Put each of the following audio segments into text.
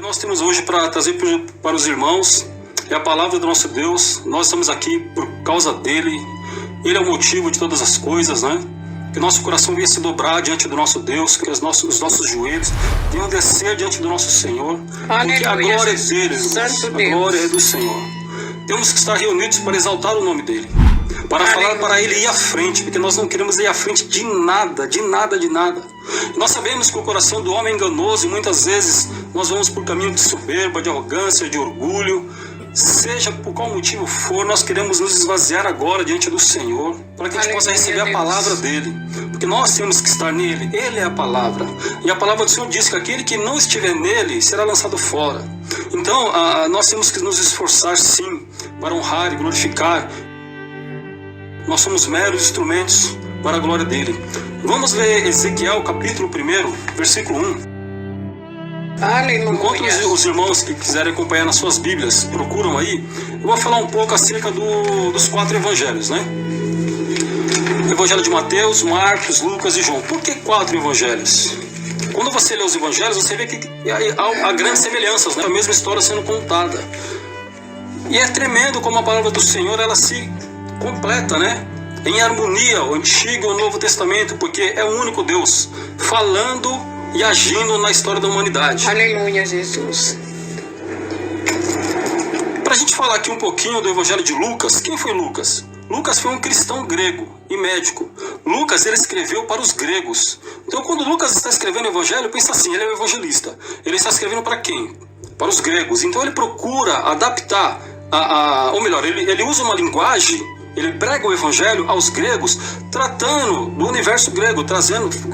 nós temos hoje para trazer para os irmãos é a palavra do nosso Deus. Nós estamos aqui por causa dele. Ele é o motivo de todas as coisas, né? Que nosso coração venha se dobrar diante do nosso Deus, que os nossos joelhos venham descer diante do nosso Senhor. Aleluia, porque a glória é dele, Santo a Deus. glória é do Senhor. Temos que estar reunidos para exaltar o nome dele, para falar para ele ir à frente, porque nós não queremos ir à frente de nada, de nada, de nada. Nós sabemos que o coração do homem é enganoso e muitas vezes nós vamos por caminho de soberba, de arrogância, de orgulho. Seja por qual motivo for, nós queremos nos esvaziar agora diante do Senhor, para que a gente possa receber a palavra dele, porque nós temos que estar nele. Ele é a palavra, e a palavra do Senhor diz que aquele que não estiver nele será lançado fora. Então nós temos que nos esforçar sim para honrar e glorificar. Nós somos meros instrumentos para a glória dele. Vamos ler Ezequiel capítulo 1, versículo 1. Aleluia. Enquanto os irmãos que quiserem acompanhar nas suas Bíblias procuram aí, eu vou falar um pouco acerca dos 4 evangelhos, né? Evangelho de Mateus, Marcos, Lucas e João. Por que 4 evangelhos? Quando você lê os evangelhos, você vê que há grandes semelhanças, né? A mesma história sendo contada. E é tremendo como a palavra do Senhor, ela se completa, né? Em harmonia, o Antigo e o Novo Testamento, porque é o único Deus falando e agindo na história da humanidade. Aleluia, Jesus. Para a gente falar aqui um pouquinho do Evangelho de Lucas, quem foi Lucas? Lucas foi um cristão grego e médico. Lucas, ele escreveu para os gregos. Então, quando Lucas está escrevendo o Evangelho, pensa assim, ele é um evangelista. Ele está escrevendo para quem? Para os gregos. Então, ele procura adaptar, ou melhor, ele usa uma linguagem. Ele prega o evangelho aos gregos, tratando do universo grego,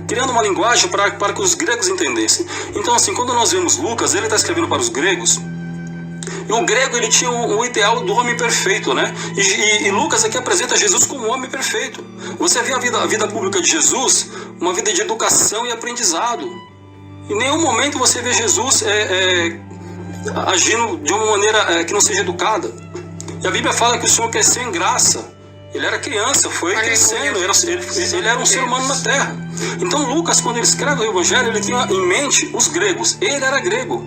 criando uma linguagem para que os gregos entendessem. Então, assim, quando nós vemos Lucas, ele está escrevendo para os gregos, e o grego ele tinha o ideal do homem perfeito, né? E Lucas aqui apresenta Jesus como um homem perfeito. Você vê a vida pública de Jesus, uma vida de educação e aprendizado. Em nenhum momento você vê Jesus agindo de uma maneira que não seja educada. E a Bíblia fala que o Senhor cresceu em graça. Ele era criança, foi crescendo, ele era um ser humano na terra. Então Lucas, quando ele escreve o Evangelho, ele tinha em mente os gregos. Ele era grego,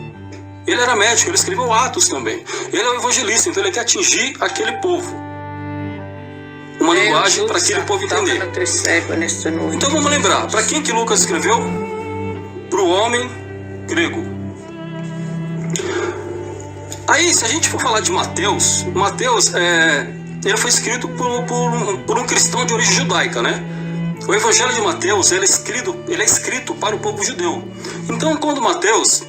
ele era médico, ele escreveu Atos também. Ele é o evangelista, então ele quer atingir aquele povo. Uma linguagem para aquele povo entender. Então vamos lembrar, para quem que Lucas escreveu? Para o homem grego. Aí, se a gente for falar de Mateus, ele foi escrito por um cristão de origem judaica, né? O Evangelho de Mateus, ele é escrito para o povo judeu. Então, quando Mateus,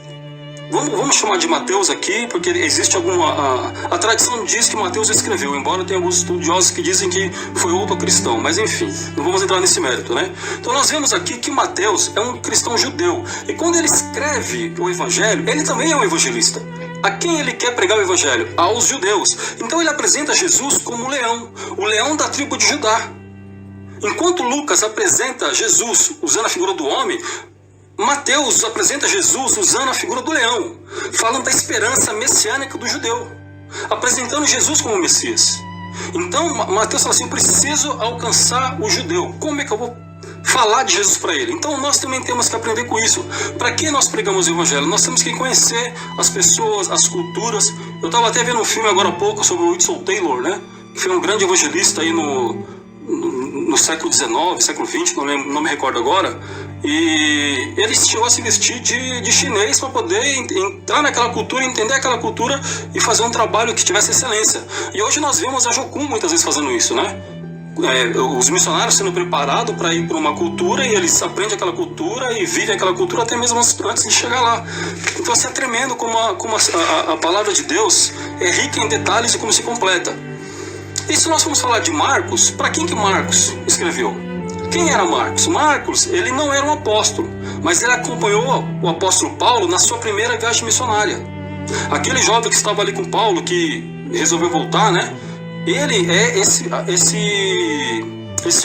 vamos chamar de Mateus aqui, porque existe a tradição diz que Mateus escreveu, embora tenha alguns estudiosos que dizem que foi outro cristão, mas enfim, não vamos entrar nesse mérito, né? Então nós vemos aqui que Mateus é um cristão judeu, e quando ele escreve o Evangelho, ele também é um evangelista. A quem ele quer pregar o Evangelho? Aos judeus. Então ele apresenta Jesus como o leão da tribo de Judá. Enquanto Lucas apresenta Jesus usando a figura do homem, Mateus apresenta Jesus usando a figura do leão, falando da esperança messiânica do judeu, apresentando Jesus como Messias. Então Mateus fala assim, eu preciso alcançar o judeu. Como é que eu vou falar de Jesus para ele? Então nós também temos que aprender com isso. Para que nós pregamos o Evangelho? Nós temos que conhecer as pessoas, as culturas. Eu estava até vendo um filme agora há pouco sobre o Hudson Taylor, né? Que foi um grande evangelista aí no século XIX, século XX, não me recordo agora. E ele chegou a se vestir de chinês para poder entrar naquela cultura, entender aquela cultura e fazer um trabalho que tivesse excelência. E hoje nós vemos a Jocum muitas vezes fazendo isso, né? Os missionários sendo preparados para ir para uma cultura, e eles aprendem aquela cultura e vivem aquela cultura até mesmo antes de chegar lá. Então assim, é tremendo como a palavra de Deus é rica em detalhes e como se completa. E se nós formos falar de Marcos, para quem que Marcos escreveu? Quem era Marcos? Marcos, ele não era um apóstolo, mas ele acompanhou o apóstolo Paulo na sua primeira viagem missionária. Aquele jovem que estava ali com Paulo, que resolveu voltar, né? Ele é esse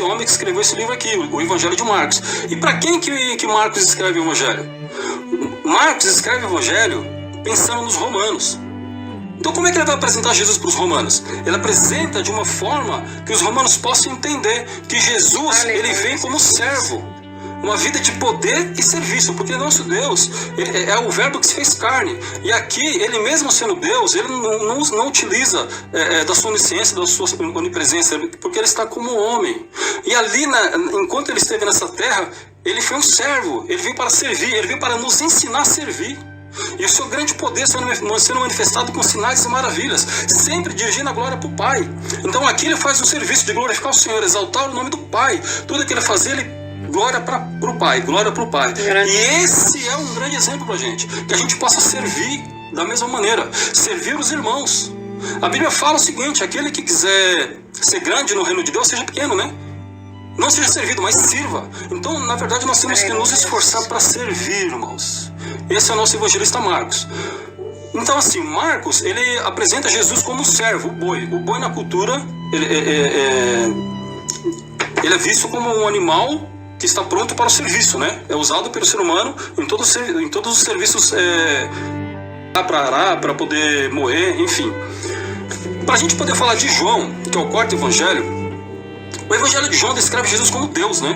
homem que escreveu esse livro aqui, o Evangelho de Marcos. E para quem que Marcos escreve o Evangelho? Marcos escreve o Evangelho pensando nos romanos. Então como é que ele vai apresentar Jesus para os romanos? Ele apresenta de uma forma que os romanos possam entender que Jesus, ele vem como servo. uma vida de poder e serviço, porque nosso Deus é o verbo que se fez carne. E aqui, ele mesmo sendo Deus, ele não utiliza da sua onisciência, da sua onipresença, porque ele está como homem. E ali, enquanto ele esteve nessa terra, ele foi um servo, ele veio para servir, ele veio para nos ensinar a servir. E o seu grande poder sendo manifestado com sinais e maravilhas, sempre dirigindo a glória para o Pai. Então aqui ele faz o serviço de glorificar o Senhor, exaltar o nome do Pai. Tudo que ele fazia, ele glória para o Pai, glória para o Pai. E esse é um grande exemplo para a gente, que a gente possa servir da mesma maneira, servir os irmãos. A Bíblia fala o seguinte: aquele que quiser ser grande no reino de Deus, seja pequeno, né? Não seja servido, mas sirva. Então, na verdade, nós temos que nos esforçar para servir, irmãos. Esse é o nosso evangelista Marcos. Então, assim, Marcos, ele apresenta Jesus como um servo, o boi. O boi na cultura, ele é visto como um animal que está pronto para o serviço, né? É usado pelo ser humano em todos os serviços, para arar, para poder moer, enfim. Para a gente poder falar de João, que é o quarto evangelho, o evangelho de João descreve Jesus como Deus, né?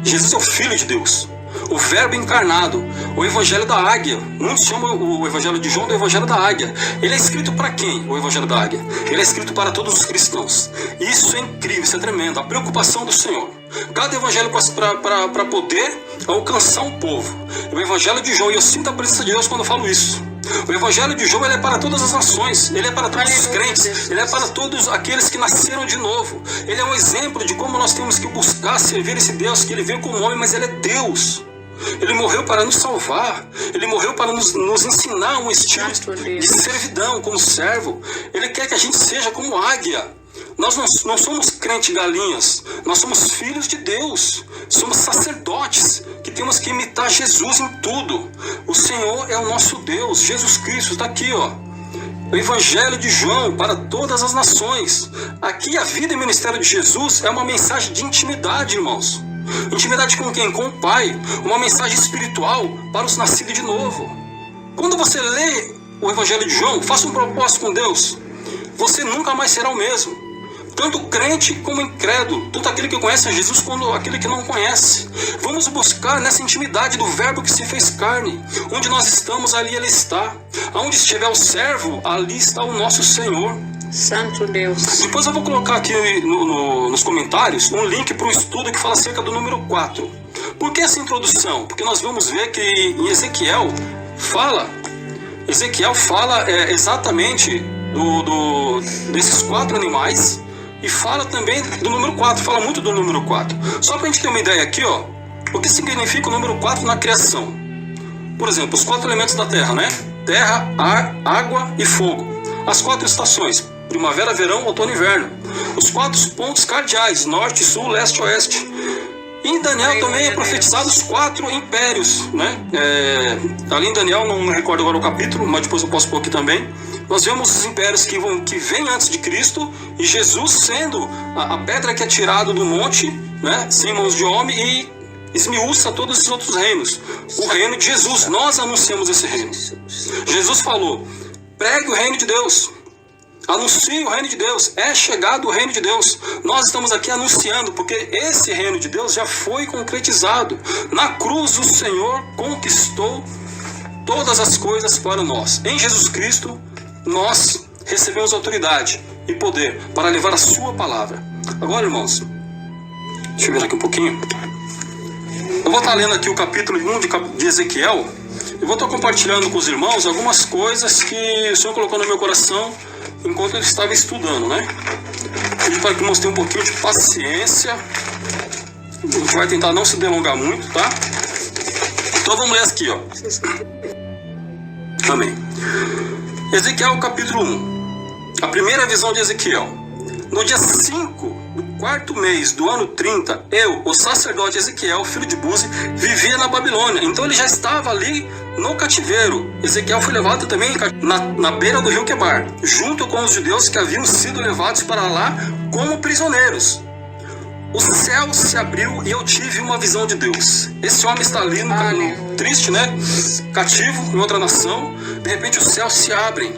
Jesus é o Filho de Deus, o Verbo encarnado, o evangelho da águia. Muitos chamam o evangelho de João do evangelho da águia. Ele é escrito para quem, o evangelho da águia? Ele é escrito para todos os cristãos. Isso é incrível, isso é tremendo, a preocupação do Senhor. Cada evangelho para poder alcançar um povo. O evangelho de João, e eu sinto a presença de Deus quando eu falo isso. O evangelho de João, ele é para todas as nações, ele é para todos os crentes, ele é para todos aqueles que nasceram de novo. Ele é um exemplo de como nós temos que buscar servir esse Deus, que ele veio como homem, mas ele é Deus. Ele morreu para nos salvar, ele morreu para nos ensinar um estilo de servidão como servo. Ele quer que a gente seja como águia. Nós não somos crente galinhas, nós somos filhos de Deus, somos sacerdotes que temos que imitar Jesus em tudo. O Senhor é o nosso Deus, Jesus Cristo está aqui, ó. O Evangelho de João para todas as nações. Aqui a vida e ministério de Jesus é uma mensagem de intimidade, irmãos. Intimidade com quem? Com o Pai. Uma mensagem espiritual para os nascidos de novo. Quando você lê o Evangelho de João, faça um propósito com Deus. Você nunca mais será o mesmo. Tanto crente como incrédulo, tanto aquele que conhece a Jesus quanto aquele que não conhece. Vamos buscar nessa intimidade do verbo que se fez carne. Onde nós estamos, ali ele está. Onde estiver o servo, ali está o nosso Senhor. Santo Deus. Depois eu vou colocar aqui nos comentários um link para um estudo que fala acerca do número 4. Por que essa introdução? Porque nós vamos ver que em Ezequiel fala exatamente desses 4 animais. E fala também do número 4, fala muito do número 4. Só para a gente ter uma ideia aqui, ó, o que significa o número 4 na criação. Por exemplo, os 4 elementos da terra, né? Terra, ar, água e fogo. As 4 estações, primavera, verão, outono e inverno. Os 4 pontos cardeais, norte, sul, leste, oeste. E em Daniel também é profetizado os 4 impérios, né? Ali em Daniel, não me recordo agora o capítulo, mas depois eu posso pôr aqui também. Nós vemos os impérios que vêm antes de Cristo e Jesus sendo a pedra que é tirada do monte, né, sem mãos de homem, e esmiuça todos esses outros reinos. O reino de Jesus, nós anunciamos esse reino. Jesus falou: pregue o reino de Deus, anuncie o reino de Deus, é chegado o reino de Deus. Nós estamos aqui anunciando, porque esse reino de Deus já foi concretizado. Na cruz o Senhor conquistou todas as coisas para nós. Em Jesus Cristo nós recebemos autoridade e poder para levar a sua palavra. Agora, irmãos, deixa eu ver aqui um pouquinho. Eu vou estar lendo aqui o capítulo 1 de Ezequiel. Eu vou estar compartilhando com os irmãos algumas coisas que o Senhor colocou no meu coração enquanto ele estava estudando, né? Pedi para que mostrei um pouquinho de paciência. A gente vai tentar não se delongar muito, tá? Então vamos ler aqui, ó. Amém. Ezequiel capítulo 1. A primeira visão de Ezequiel. No dia 5 do 4º mês do ano 30, eu, o sacerdote Ezequiel, filho de Buzi, vivia na Babilônia. Então ele já estava ali no cativeiro. Ezequiel foi levado também na beira do rio Quebar, junto com os judeus que haviam sido levados para lá como prisioneiros. O céu se abriu e eu tive uma visão de Deus. Esse homem está ali no triste, né? Cativo em outra nação. De repente os céus se abrem.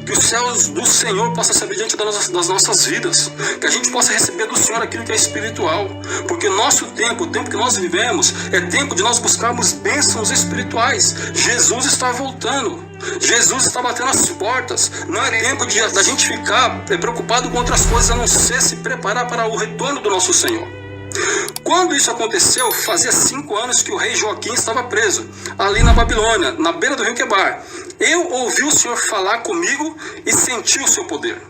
Que os céus do Senhor possam se abrir diante das nossas vidas. Que a gente possa receber do Senhor aquilo que é espiritual. Porque nosso tempo, o tempo que nós vivemos, é tempo de nós buscarmos bênçãos espirituais. Jesus está voltando. Jesus está batendo as portas. Não é tempo da gente ficar preocupado com outras coisas, a não ser se preparar para o retorno do nosso Senhor. Quando isso aconteceu, fazia 5 anos que o rei Joaquim estava preso, ali na Babilônia, na beira do rio Quebar. Eu ouvi o Senhor falar comigo e senti o seu poder.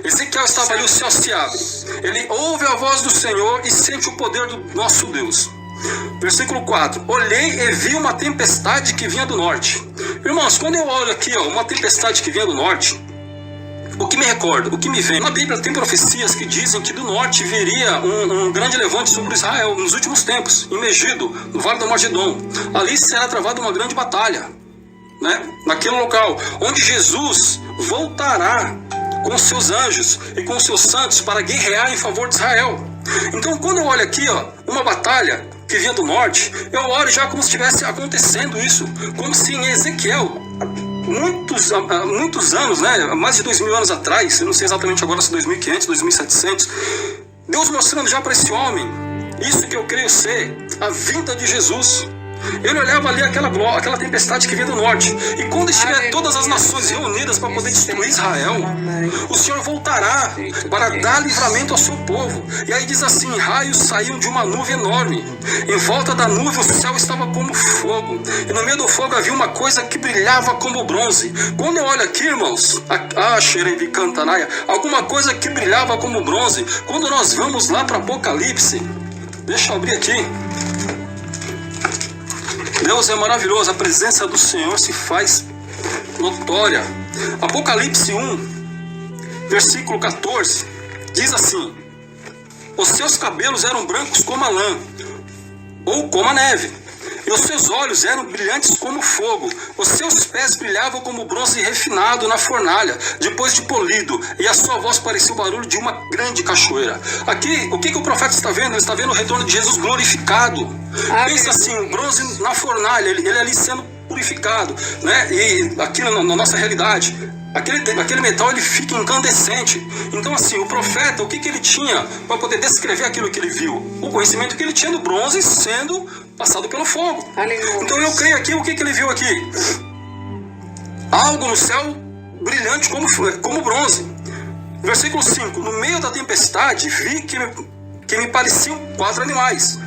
Ezequiel estava ali, o céu se abre. Ele ouve a voz do Senhor e sente o poder do nosso Deus. Versículo 4. Olhei e vi uma tempestade que vinha do norte. Irmãos, quando eu olho aqui, uma tempestade que vinha do norte, o que me recorda, o que me vem? Na Bíblia tem profecias que dizem que do norte viria um grande levante sobre Israel nos últimos tempos, em Megido, no Vale do Armagedon. Ali será travada uma grande batalha, né? Naquele local, onde Jesus voltará com seus anjos e com seus santos para guerrear em favor de Israel. Então, quando eu olho aqui, uma batalha que vinha do norte, eu olho já como se estivesse acontecendo isso, como se em Ezequiel, muitos anos, né, mais de 2000 anos atrás, eu não sei exatamente agora se 2500, 2700, Deus mostrando já para esse homem, isso que eu creio ser a vinda de Jesus. Ele olhava ali aquela tempestade que vinha do norte. E quando estiver todas as nações reunidas para poder destruir Israel, o Senhor voltará para dar livramento ao seu povo. E aí diz assim: raios saíam de uma nuvem enorme. Em volta da nuvem o céu estava como fogo. E no meio do fogo havia uma coisa que brilhava como bronze. Quando eu olho aqui, irmãos, alguma coisa que brilhava como bronze. Quando nós vamos lá para Apocalipse, deixa eu abrir aqui. Deus é maravilhoso, a presença do Senhor se faz notória. Apocalipse 1, versículo 14, diz assim: os seus cabelos eram brancos como a lã, ou como a neve, e os seus olhos eram brilhantes como fogo. Os seus pés brilhavam como bronze refinado na fornalha, depois de polido, e a sua voz parecia o barulho de uma grande cachoeira. Aqui, o que o profeta está vendo? Ele está vendo o retorno de Jesus glorificado. Pensa assim, o bronze na fornalha, ele ali sendo purificado, né? E aqui na nossa realidade, aquele metal ele fica incandescente. Então assim, o profeta, o que ele tinha para poder descrever aquilo que ele viu? O conhecimento que ele tinha do bronze sendo passado pelo fogo. Aleluia. Então eu creio aqui, o que ele viu aqui? Algo no céu brilhante como bronze. Versículo 5: no meio da tempestade vi que me pareciam 4 animais.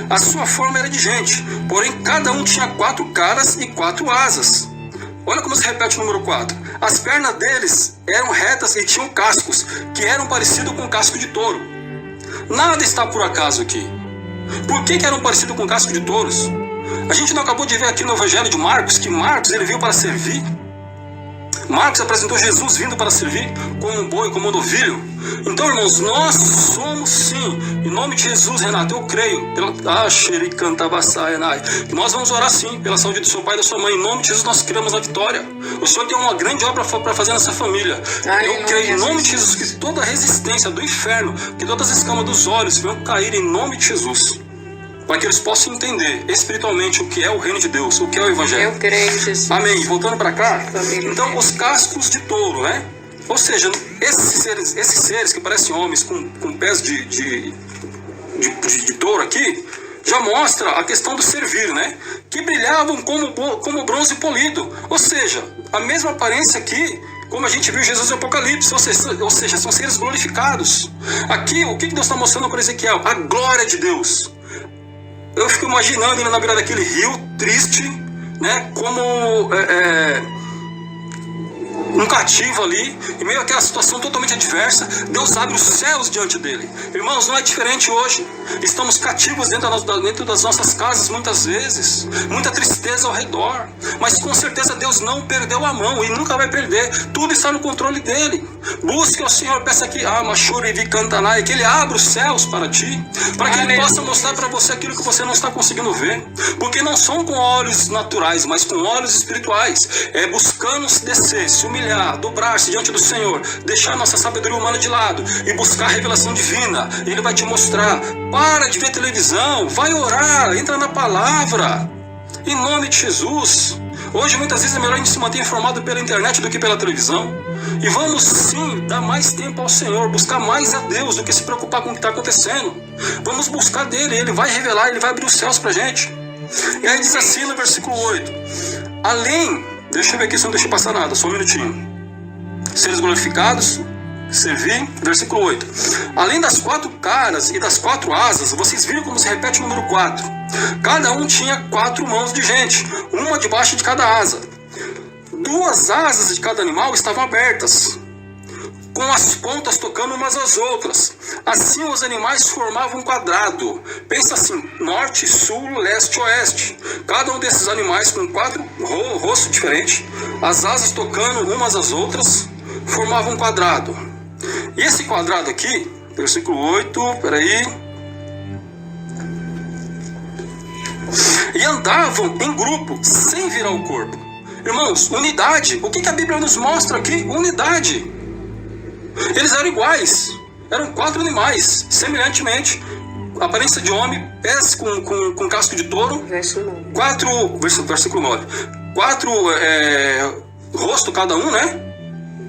A sua forma era de gente, porém cada um tinha 4 caras e 4 asas. Olha como se repete o número 4. As pernas deles eram retas e tinham cascos, que eram parecidos com casco de touro. Nada está por acaso aqui. Por que eram parecidos com casco de touros? A gente não acabou de ver aqui no Evangelho de Marcos, que Marcos ele veio para servir. Marcos apresentou Jesus vindo para servir como um boi, como um novilho. Então, irmãos, nós somos sim, em nome de Jesus, Renato, eu creio, que nós vamos orar sim, pela saúde do seu pai e da sua mãe. Em nome de Jesus, nós cremos na vitória. O Senhor tem uma grande obra para fazer nessa família. Eu creio, em nome de Jesus, que toda a resistência do inferno, que todas as escamas dos olhos venham cair em nome de Jesus, para que eles possam entender espiritualmente o que é o reino de Deus, o que é o Evangelho. Eu creio, Jesus. Amém. Voltando para cá, então os cascos de touro, né? Ou seja, esses seres que parecem homens com pés de touro aqui, já mostra a questão do servir, né? Que brilhavam como bronze polido. Ou seja, a mesma aparência aqui, como a gente viu Jesus no Apocalipse, ou seja, são seres glorificados. Aqui, o que Deus está mostrando para Ezequiel? A glória de Deus. Eu fico imaginando ele na beira daquele rio, triste, né? Como um cativo ali, em meio àquela situação totalmente adversa. Deus abre os céus diante dele. Irmãos, não é diferente hoje. Estamos cativos dentro das nossas casas muitas vezes, muita tristeza ao redor, mas com certeza Deus não perdeu a mão e nunca vai perder. Tudo está no controle dele. Busque ao Senhor, peça que que ele abra os céus para ti, para que ele possa mostrar para você aquilo que você não está conseguindo ver, porque não são com olhos naturais, mas com olhos espirituais. É buscando se descer, se humilhar, dobrar-se diante do Senhor, deixar nossa sabedoria humana de lado e buscar a revelação divina. Ele vai te mostrar. Para de ver televisão, vai orar, entra na palavra, em nome de Jesus. Hoje, muitas vezes, é melhor a gente se manter informado pela internet do que pela televisão. E vamos, sim, dar mais tempo ao Senhor, buscar mais a Deus do que se preocupar com o que está acontecendo. Vamos buscar dele, ele vai revelar, ele vai abrir os céus pra gente. E aí diz assim no versículo 8. Além, deixa eu ver aqui se não deixa passar nada, só um minutinho. Seres glorificados, servir, versículo 8. Além das 4 caras e das 4 asas, vocês viram como se repete o número 4. Cada um tinha 4 mãos de gente, uma debaixo de cada asa. 2 asas de cada animal estavam abertas, com as pontas tocando umas às outras. Assim os animais formavam um quadrado. Pensa assim, norte, sul, leste, oeste. Cada um desses animais com 4 rostos diferentes, as asas tocando umas às outras, formavam um quadrado. E esse quadrado aqui, versículo 8, peraí. E andavam em grupo, sem virar o corpo. Irmãos, unidade. O que a Bíblia nos mostra aqui? Unidade. Eles eram iguais. Eram 4 animais, semelhantemente. Aparência de homem, pés com casco de touro. Versículo 9. 4 rosto cada um, né?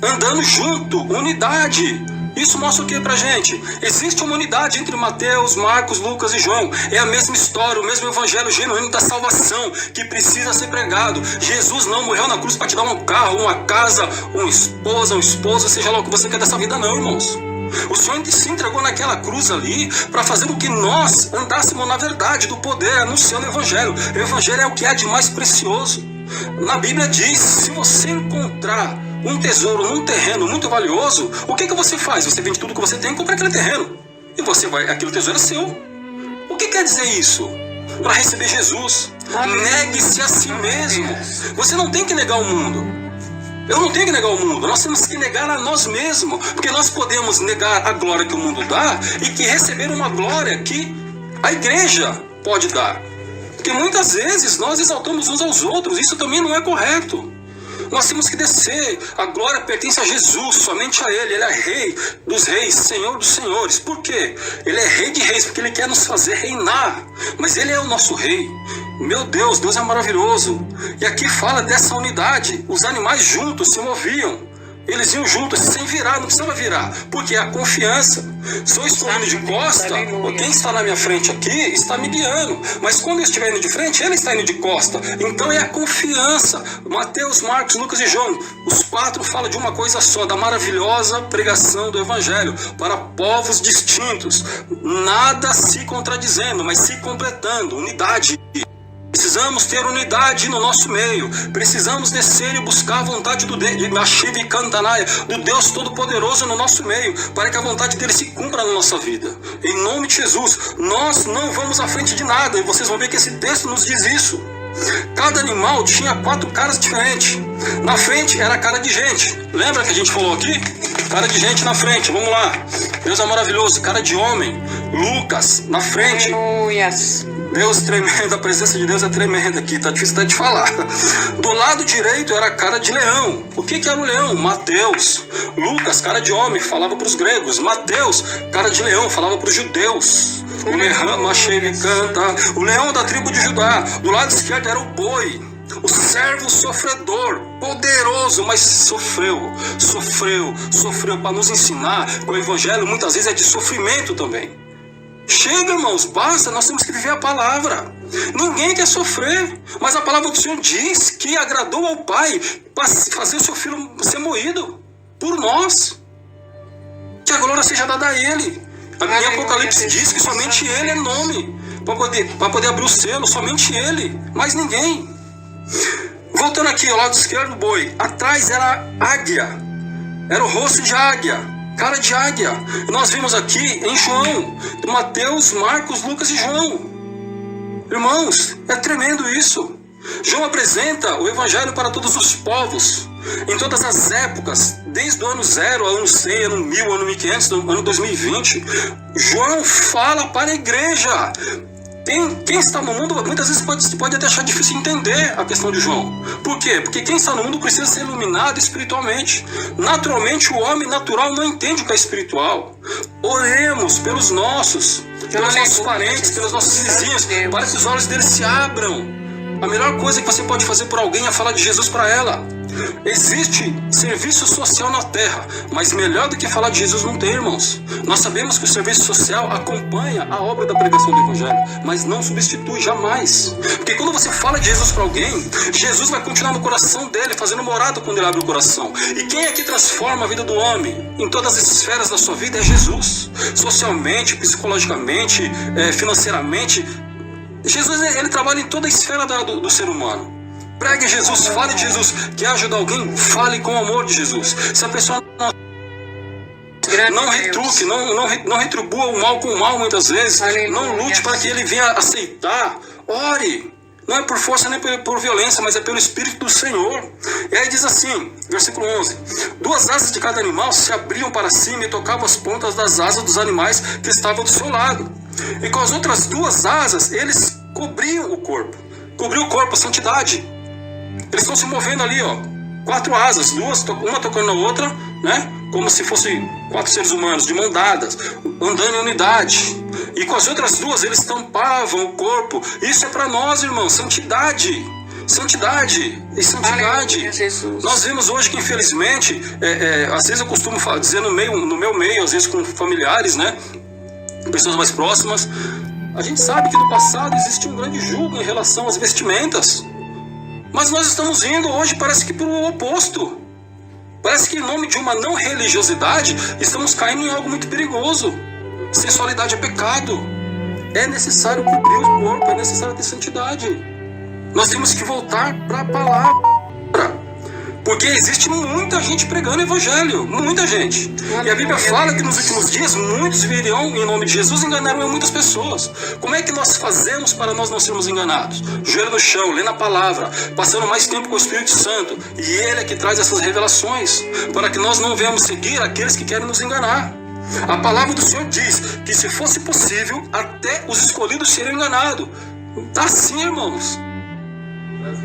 Andando junto, unidade. Isso mostra o que pra gente? Existe uma unidade entre Mateus, Marcos, Lucas e João. É a mesma história, o mesmo evangelho genuíno da salvação que precisa ser pregado. Jesus não morreu na cruz para te dar um carro, uma casa, uma esposa, um esposo, seja lá o que você quer dessa vida, não, irmãos. O Senhor se entregou naquela cruz ali para fazer com que nós andássemos na verdade do poder, anunciando o evangelho. O evangelho é o que há de mais precioso. Na Bíblia diz, se você encontrar um tesouro num terreno muito valioso, o que você faz? Você vende tudo que você tem e compra aquele terreno. E você vai, aquele tesouro é seu. O que quer dizer isso? Para receber Jesus, negue-se a si mesmo. Você não tem que negar o mundo. Eu não tenho que negar o mundo. Nós temos que negar a nós mesmos. Porque nós podemos negar a glória que o mundo dá e que receber uma glória que a igreja pode dar. Porque muitas vezes nós exaltamos uns aos outros. Isso também não é correto. Nós temos que descer. A glória pertence a Jesus, somente a Ele. Ele é rei dos reis, Senhor dos senhores. Por quê? Ele é rei de reis, porque Ele quer nos fazer reinar. Mas Ele é o nosso rei. Meu Deus, Deus é maravilhoso. E aqui fala dessa unidade. Os animais juntos se moviam. Eles iam juntos, sem virar, não precisava virar. Porque é a confiança. Se eu estou indo de costa, quem está na minha frente aqui está me guiando. Mas quando eu estiver indo de frente, ele está indo de costa. Então é a confiança. Mateus, Marcos, Lucas e João, os 4 falam de uma coisa só, da maravilhosa pregação do Evangelho para povos distintos. Nada se contradizendo, mas se completando. Unidade. Precisamos ter unidade no nosso meio. Precisamos descer e buscar a vontade do Deus Todo-Poderoso no nosso meio, para que a vontade dele se cumpra na nossa vida. Em nome de Jesus, nós não vamos à frente de nada. E vocês vão ver que esse texto nos diz isso. Cada animal tinha 4 caras diferentes. Na frente era a cara de gente. Lembra que a gente falou aqui? Cara de gente na frente, vamos lá. Deus é maravilhoso, cara de homem. Lucas, na frente. Aleluias. Deus tremendo, a presença de Deus é tremenda aqui, tá difícil até de falar. Do lado direito era a cara de leão. O que era o leão? Mateus. Lucas, cara de homem, falava para os gregos. Mateus, cara de leão, falava para os judeus. O leão, canta. O leão da tribo de Judá. Do lado esquerdo era o boi. O servo sofredor, poderoso, mas sofreu para nos ensinar que o evangelho muitas vezes é de sofrimento também. Chega, irmãos, basta, nós temos que viver a palavra. Ninguém quer sofrer, mas a palavra do Senhor diz que agradou ao Pai para fazer o seu filho ser moído por nós. Que a glória seja dada a Ele. Em Apocalipse diz que somente Ele é nome para poder abrir o selo, somente Ele, mais ninguém. Voltando aqui ao lado esquerdo, boi. Atrás era águia, era o rosto de águia, cara de águia. Nós vimos aqui em João, Mateus, Marcos, Lucas e João. Irmãos, é tremendo isso. João apresenta o evangelho para todos os povos, em todas as épocas, desde o ano 0 ao ano 100, ano 1000, ano 1500, ano 2020. João fala para a igreja. Quem está no mundo, muitas vezes pode até achar difícil entender a questão de João. Por quê? Porque quem está no mundo precisa ser iluminado espiritualmente. Naturalmente, o homem natural não entende o que é espiritual. Oremos pelos nossos parentes, pelos nossos vizinhos, para que os olhos deles se abram. A melhor coisa que você pode fazer por alguém é falar de Jesus para ela. Existe serviço social na terra, mas melhor do que falar de Jesus não tem, irmãos. Nós sabemos que o serviço social acompanha a obra da pregação do Evangelho, mas não substitui jamais. Porque quando você fala de Jesus para alguém, Jesus vai continuar no coração dele, fazendo morada quando ele abre o coração. E quem é que transforma a vida do homem em todas as esferas da sua vida é Jesus. Socialmente, psicologicamente, financeiramente. Jesus, ele trabalha em toda a esfera do ser humano. Pregue Jesus, fale de Jesus. Quer ajudar alguém? Fale com o amor de Jesus. Se a pessoa não retruque, não retribua o mal com o mal muitas vezes. Não lute para que ele venha aceitar. Ore. Não é por força nem por violência, mas é pelo Espírito do Senhor. E aí diz assim, versículo 11: 2 asas de cada animal se abriam para cima e tocavam as pontas das asas dos animais que estavam do seu lado. E com as outras 2 asas, eles cobriam o corpo. Cobriu o corpo, a santidade. Eles estão se movendo ali, ó. 4 asas, uma tocando na outra, né? Como se fossem 4 seres humanos, de mão dadas, andando em unidade. E com as outras 2, eles tampavam o corpo. Isso é para nós, irmãos, santidade. Santidade e santidade. Aleluia, nós vemos hoje que, infelizmente, às vezes eu costumo dizer no meu meio, às vezes com familiares, né? Pessoas mais próximas. A gente sabe que no passado existia um grande julgo em relação às vestimentas. Mas nós estamos indo hoje, parece que pelo oposto. Parece que em nome de uma não religiosidade, estamos caindo em algo muito perigoso. Sensualidade é pecado. É necessário cobrir o corpo, é necessário ter santidade. Nós temos que voltar para a palavra. Porque existe muita gente pregando o Evangelho, muita gente. E a Bíblia fala que nos últimos dias muitos virão em nome de Jesus e enganarão muitas pessoas. Como é que nós fazemos para nós não sermos enganados? Joelho no chão, lendo a palavra, passando mais tempo com o Espírito Santo. E Ele é que traz essas revelações, para que nós não venhamos seguir aqueles que querem nos enganar. A palavra do Senhor diz que, se fosse possível, até os escolhidos seriam enganados. Tá assim, irmãos.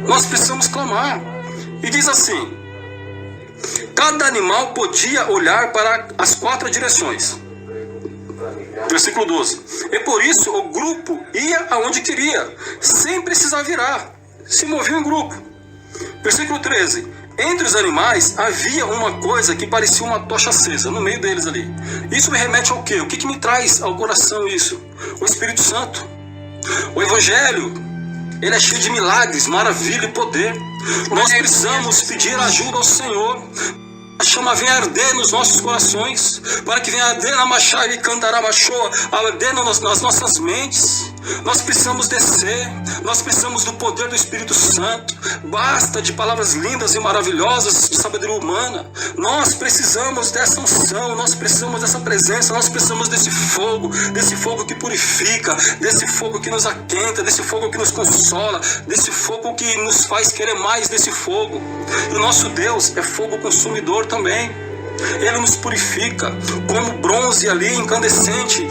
Nós precisamos clamar. E diz assim: cada animal podia olhar para as 4 direções. Versículo 12. E por isso o grupo ia aonde queria, sem precisar virar. Se movia em grupo. Versículo 13. Entre os animais havia uma coisa que parecia uma tocha acesa, no meio deles ali. Isso me remete ao quê? O que me traz ao coração isso? O Espírito Santo. O Evangelho, ele é cheio de milagres, maravilha e poder. Nós precisamos pedir ajuda ao Senhor. A chama vem arder nos nossos corações, para que venha arder na machá e cantará machô, arder nas nossas mentes. Nós precisamos descer, nós precisamos do poder do Espírito Santo. Basta de palavras lindas e maravilhosas de sabedoria humana. Nós precisamos dessa unção, nós precisamos dessa presença, nós precisamos desse fogo que purifica, desse fogo que nos aquenta, desse fogo que nos consola, desse fogo que nos faz querer mais desse fogo. E o nosso Deus é fogo consumidor também. Ele nos purifica, como bronze ali incandescente.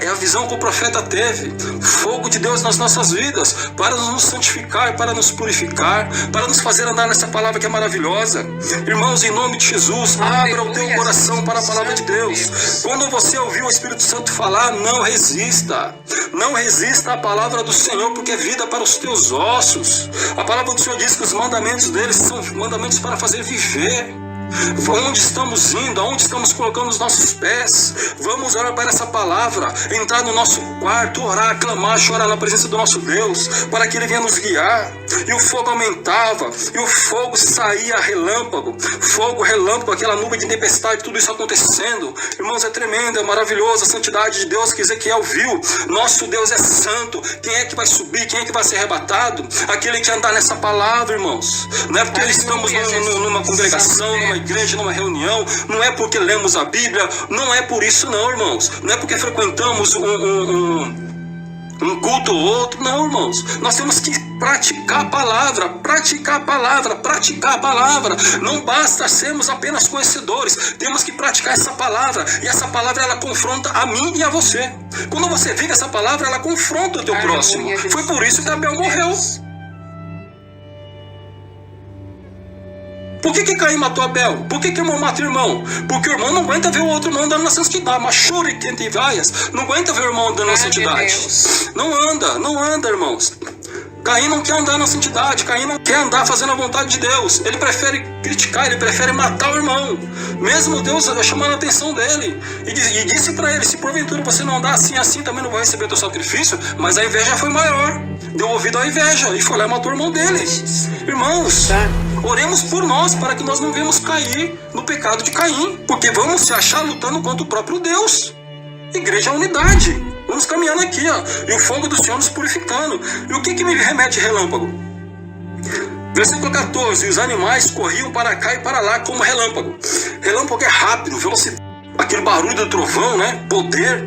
É a visão que o profeta teve. Fogo de Deus nas nossas vidas, para nos santificar, para nos purificar, para nos fazer andar nessa palavra que é maravilhosa. Irmãos, em nome de Jesus, abra o teu coração para a palavra de Deus. Quando você ouvir o Espírito Santo falar, não resista. Não resista à palavra do Senhor, porque é vida para os teus ossos. A palavra do Senhor diz que os mandamentos deles são mandamentos para fazer viver. Onde estamos indo, aonde estamos colocando os nossos pés? Vamos orar para essa palavra, entrar no nosso quarto, orar, clamar, chorar na presença do nosso Deus, para que Ele venha nos guiar. E o fogo aumentava, e o fogo saía relâmpago, fogo, relâmpago, aquela nuvem de tempestade, tudo isso acontecendo. Irmãos, é tremendo, é maravilhoso a santidade de Deus que Ezequiel viu. Nosso Deus é santo. Quem é que vai subir? Quem é que vai ser arrebatado? Aquele que andar nessa palavra, irmãos. Não é porque estamos numa congregação, numa igreja, numa reunião, não é porque lemos a Bíblia, não é por isso não, irmãos. Não é porque frequentamos um culto ou outro, não, irmãos. Nós temos que praticar a palavra, praticar a palavra, praticar a palavra. Não basta sermos apenas conhecedores, temos que praticar essa palavra. E essa palavra, ela confronta a mim e a você. Quando você vive essa palavra, ela confronta o teu próximo. Foi por isso que Abel morreu. Por que Caim matou Abel? Por que irmão mata irmão? Porque o irmão não aguenta ver o outro irmão andando na santidade. Machura e quente vaias. Não aguenta ver o irmão andando na santidade. Não anda, irmãos. Caim não quer andar na santidade, Caim não quer andar fazendo a vontade de Deus. Ele prefere criticar, ele prefere matar o irmão. Mesmo Deus chamando a atenção dele. E disse para ele, se porventura você não andar assim, assim, também não vai receber teu sacrifício. Mas a inveja foi maior. Deu ouvido à inveja e foi lá e matou o irmão dele. Irmãos, oremos por nós, para que nós não venhamos cair no pecado de Caim. Porque vamos se achar lutando contra o próprio Deus. Igreja é unidade. Vamos caminhando aqui, ó, e o fogo do Senhor nos purificando. E o que me remete relâmpago? Versículo 14, os animais corriam para cá e para lá como relâmpago. Relâmpago é rápido, velocidade, aquele barulho do trovão, né? Poder.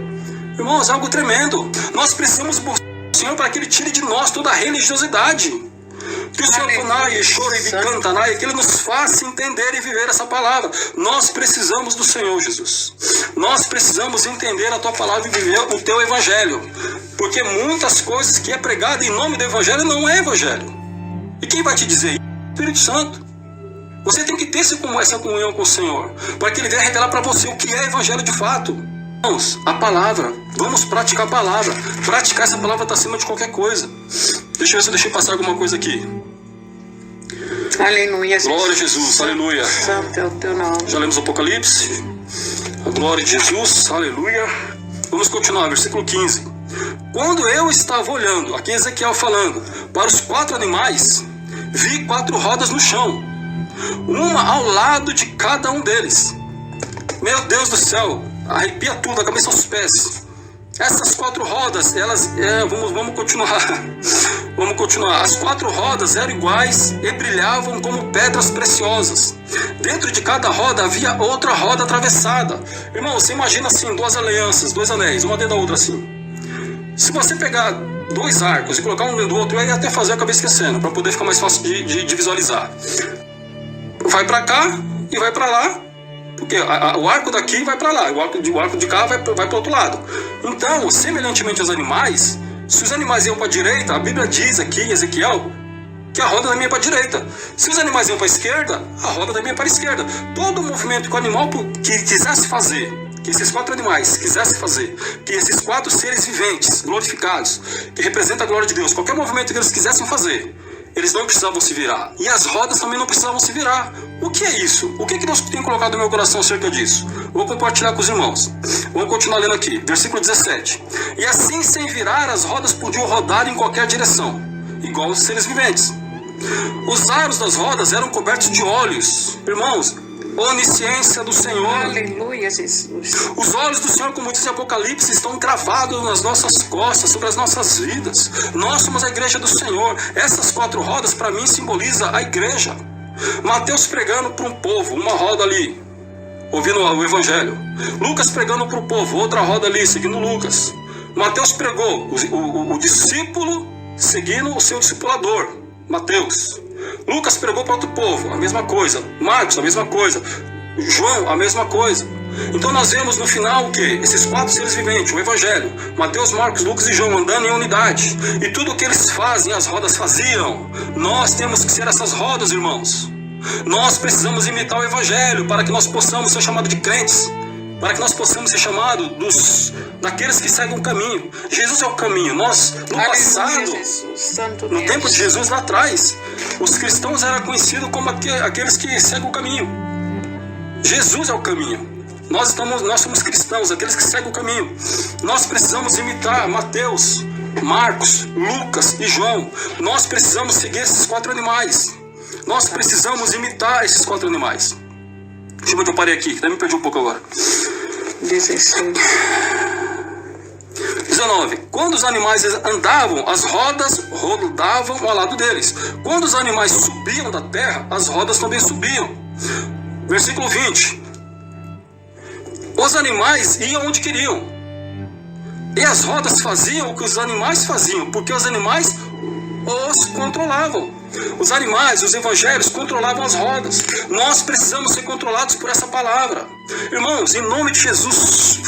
Irmãos, é algo tremendo. Nós precisamos buscar o Senhor para que Ele tire de nós toda a religiosidade. Que o Senhor Tonai, Chore e Vicantanai, que Ele nos faça entender e viver essa palavra. Nós precisamos do Senhor, Jesus. Nós precisamos entender a Tua palavra e viver o Teu Evangelho. Porque muitas coisas que é pregado em nome do Evangelho não é Evangelho. E quem vai te dizer isso? O Espírito Santo. Você tem que ter essa comunhão com o Senhor, para que Ele venha revelar para você o que é Evangelho de fato. Vamos, a palavra. Vamos praticar a palavra. Praticar essa palavra está acima de qualquer coisa. Deixa eu ver se eu deixei passar alguma coisa aqui. Aleluia. Glória a Jesus, aleluia. Santo é o teu nome. Já lemos o Apocalipse. A glória de Jesus, aleluia. Vamos continuar, versículo 15. Quando eu estava olhando, aqui Ezequiel falando, para os 4 animais, vi 4 rodas no chão, uma ao lado de cada um deles. Meu Deus do céu, arrepia tudo, da cabeça aos pés. Essas 4 rodas, elas, vamos continuar. Vamos continuar. As 4 rodas eram iguais e brilhavam como pedras preciosas. Dentro de cada roda havia outra roda atravessada. Irmão, você imagina assim, 2 alianças, 2 anéis, uma dentro da outra assim. Se você pegar 2 arcos e colocar um dentro do outro, eu ia até fazer, eu acabei esquecendo, para poder ficar mais fácil de visualizar. Vai para cá e vai para lá. Porque o arco daqui vai para lá, o arco de cá vai para o outro lado. Então, semelhantemente aos animais, se os animais iam para a direita, a Bíblia diz aqui em Ezequiel que a roda da minha é para a direita. Se os animais iam para a esquerda, a roda da minha é para a esquerda. Todo movimento que o animal que quisesse fazer, que esses 4 animais quisessem fazer, que esses 4 seres viventes, glorificados, que representam a glória de Deus, qualquer movimento que eles quisessem fazer, eles não precisavam se virar. E as rodas também não precisavam se virar. O que é isso? O que Deus tem colocado no meu coração acerca disso? Vou compartilhar com os irmãos. Vamos continuar lendo aqui. Versículo 17. E assim, sem virar, as rodas podiam rodar em qualquer direção, igual os seres viventes. Os aros das rodas eram cobertos de olhos. Irmãos, onisciência do Senhor. Aleluia, Jesus. Os olhos do Senhor, como diz em Apocalipse, estão cravados nas nossas costas, sobre as nossas vidas. Nós somos a igreja do Senhor. Essas 4 rodas, para mim, simbolizam a igreja. Mateus pregando para um povo, uma roda ali, ouvindo o Evangelho. Lucas pregando para o povo, outra roda ali, seguindo Lucas. Mateus pregou, o discípulo seguindo o seu discipulador, Mateus. Lucas pregou para outro povo, a mesma coisa. Marcos, a mesma coisa. João, a mesma coisa. Então nós vemos no final o que? Esses 4 seres viventes, o Evangelho. Mateus, Marcos, Lucas e João andando em unidade. E tudo o que eles fazem, as rodas faziam. Nós temos que ser essas rodas, irmãos. Nós precisamos imitar o Evangelho para que nós possamos ser chamados de crentes. Para que nós possamos ser chamados daqueles que seguem o caminho. Jesus é o caminho. Nós, no passado, no tempo de Jesus lá atrás, os cristãos eram conhecidos como aqueles que seguem o caminho. Jesus é o caminho. Nós somos cristãos, aqueles que seguem o caminho. Nós precisamos imitar Mateus, Marcos, Lucas e João. Nós precisamos seguir esses 4 animais. Nós precisamos imitar esses 4 animais. Deixa eu ver que eu parei aqui, que até me perdi um pouco agora. 16. 19. Quando os animais andavam, as rodas rodavam ao lado deles. Quando os animais subiam da terra, as rodas também subiam. Versículo 20. Os animais iam onde queriam. E as rodas faziam o que os animais faziam, porque os animais os controlavam. Os animais, os evangelhos controlavam as rodas. Nós precisamos ser controlados por essa palavra. Irmãos, em nome de Jesus,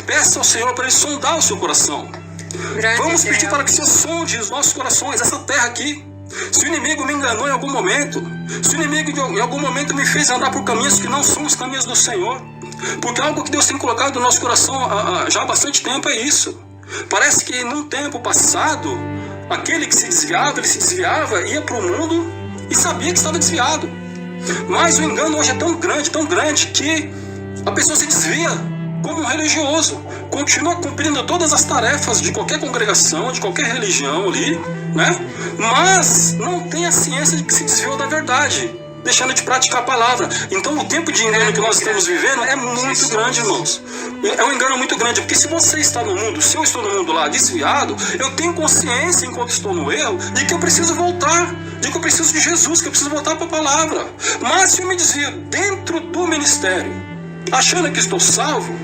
peça ao Senhor para Ele sondar o seu coração. Vamos pedir para que o Senhor sonde os nossos corações, essa terra aqui. Se o inimigo me enganou em algum momento, se o inimigo em algum momento me fez andar por caminhos que não são os caminhos do Senhor, porque algo que Deus tem colocado no nosso coração já há bastante tempo é isso. Parece que num tempo passado, aquele que se desviava, ele se desviava, ia para o mundo e sabia que estava desviado. Mas o engano hoje é tão grande, que a pessoa se desvia como um religioso, continua cumprindo todas as tarefas de qualquer congregação, de qualquer religião ali, né? Mas não tem a ciência de que se desviou da verdade, deixando de praticar a palavra. Então o tempo de engano que nós estamos vivendo é muito grande, irmãos. É um engano muito grande, porque se você está no mundo, se eu estou no mundo lá desviado, eu tenho consciência enquanto estou no erro de que eu preciso voltar, de que eu preciso de Jesus, que eu preciso voltar para a palavra. Mas se eu me desvio dentro do ministério, achando que estou salvo,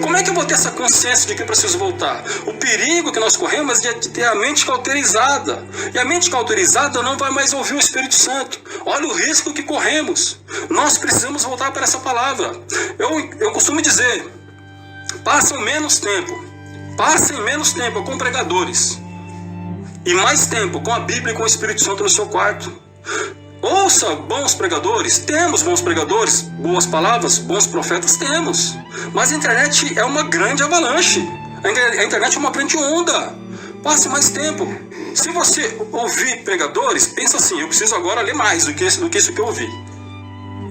como é que eu vou ter essa consciência de que eu preciso voltar? O perigo que nós corremos é de ter a mente cauterizada. E a mente cauterizada não vai mais ouvir o Espírito Santo. Olha o risco que corremos. Nós precisamos voltar para essa palavra. Eu costumo dizer, passem menos tempo com pregadores e mais tempo com a Bíblia e com o Espírito Santo no seu quarto. Ouça bons pregadores, temos bons pregadores, boas palavras, bons profetas temos. Mas a internet é uma grande avalanche, a internet é uma grande onda. Passe mais tempo. Se você ouvir pregadores, pensa assim, eu preciso agora ler mais do que isso que eu ouvi.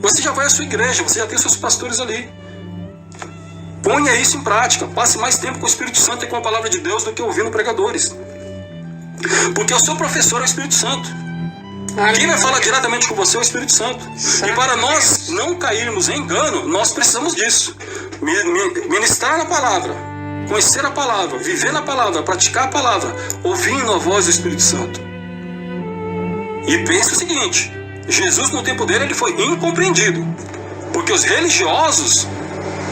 Você já vai à sua igreja, você já tem seus pastores ali. Ponha isso em prática, passe mais tempo com o Espírito Santo e com a palavra de Deus do que ouvindo pregadores. Porque o seu professor é o Espírito Santo. Quem vai falar diretamente com você é o Espírito Santo. E para nós não cairmos em engano, nós precisamos disso. Ministrar a palavra, conhecer a palavra, viver na palavra, praticar a palavra, ouvindo a voz do Espírito Santo. E pense o seguinte, Jesus no tempo dele ele foi incompreendido, porque os religiosos